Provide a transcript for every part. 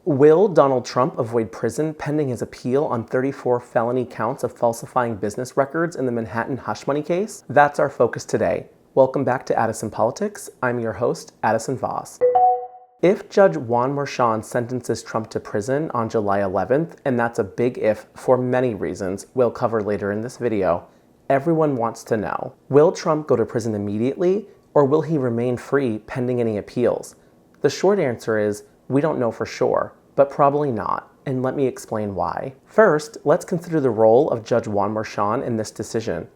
Will Donald Trump avoid prison pending his appeal on 34 felony counts of falsifying business records in the Manhattan hush money case? That's our focus today. Welcome back to Addison Politics. I'm your host, Addison Voss. If Judge Juan Merchan sentences Trump to prison on July 11th, and that's a big if for many reasons we'll cover later in this video, everyone wants to know, will Trump go to prison immediately, or will he remain free pending any appeals? The short answer is, we don't know for sure, but probably not, and let me explain why. First, let's consider the role of Judge Juan Merchan in this decision.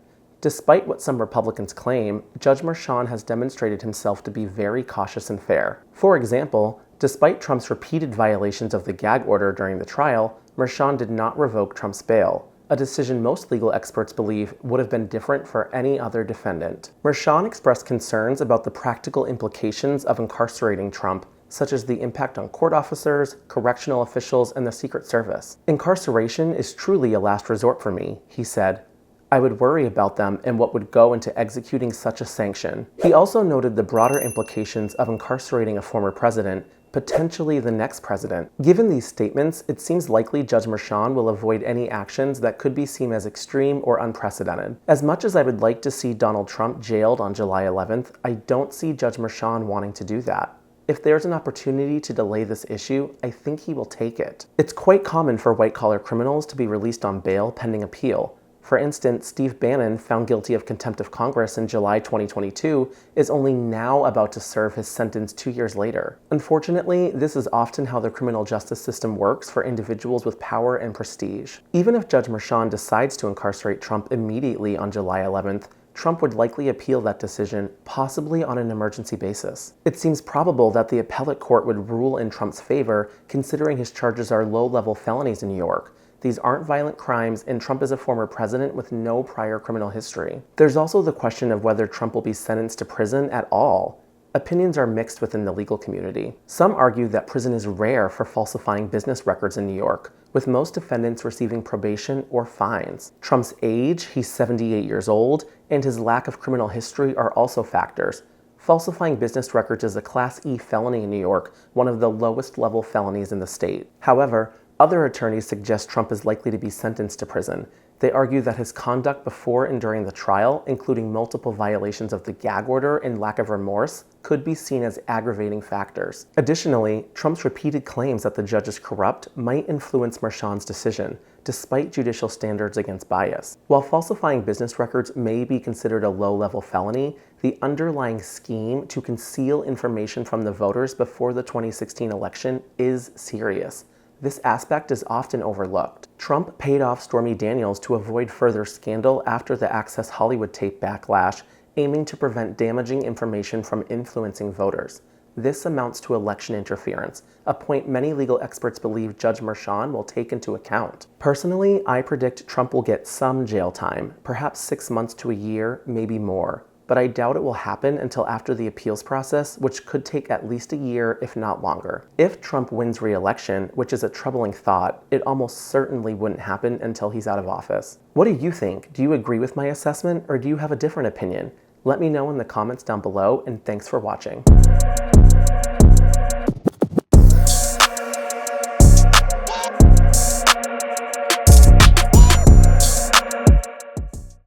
Despite what some Republicans claim, Judge Merchan has demonstrated himself to be very cautious and fair. For example, despite Trump's repeated violations of the gag order during the trial, Merchan did not revoke Trump's bail, a decision most legal experts believe would have been different for any other defendant. Merchan expressed concerns about the practical implications of incarcerating Trump, such as the impact on court officers, correctional officials, and the Secret Service. "Incarceration is truly a last resort for me," he said. "I would worry about them and what would go into executing such a sanction." He also noted the broader implications of incarcerating a former president, potentially the next president. Given these statements, it seems likely Judge Merchan will avoid any actions that could be seen as extreme or unprecedented. As much as I would like to see Donald Trump jailed on July 11th, I don't see Judge Merchan wanting to do that. If there's an opportunity to delay this issue, I think he will take it. It's quite common for white-collar criminals to be released on bail pending appeal. For instance, Steve Bannon, found guilty of contempt of Congress in July 2022, is only now about to serve his sentence 2 years later. Unfortunately, this is often how the criminal justice system works for individuals with power and prestige. Even if Judge Merchan decides to incarcerate Trump immediately on July 11th, Trump would likely appeal that decision, possibly on an emergency basis. It seems probable that the appellate court would rule in Trump's favor, considering his charges are low-level felonies in New York. These aren't violent crimes, and Trump is a former president with no prior criminal history. There's also the question of whether Trump will be sentenced to prison at all. Opinions are mixed within the legal community. Some argue that prison is rare for falsifying business records in New York, with most defendants receiving probation or fines. Trump's age, he's 78 years old, and his lack of criminal history are also factors. Falsifying business records is a Class E felony in New York, one of the lowest level felonies in the state. However, other attorneys suggest Trump is likely to be sentenced to prison. They argue that his conduct before and during the trial, including multiple violations of the gag order and lack of remorse, could be seen as aggravating factors. Additionally, Trump's repeated claims that the judge is corrupt might influence Merchan's decision, despite judicial standards against bias. While falsifying business records may be considered a low-level felony, the underlying scheme to conceal information from the voters before the 2016 election is serious. This aspect is often overlooked. Trump paid off Stormy Daniels to avoid further scandal after the Access Hollywood tape backlash, aiming to prevent damaging information from influencing voters. This amounts to election interference, a point many legal experts believe Judge Merchan will take into account. Personally, I predict Trump will get some jail time, perhaps 6 months to a year, maybe more. But I doubt it will happen until after the appeals process, which could take at least a year, if not longer. If Trump wins re-election, which is a troubling thought, it almost certainly wouldn't happen until he's out of office. What do you think? Do you agree with my assessment, or do you have a different opinion? Let me know in the comments down below, and thanks for watching.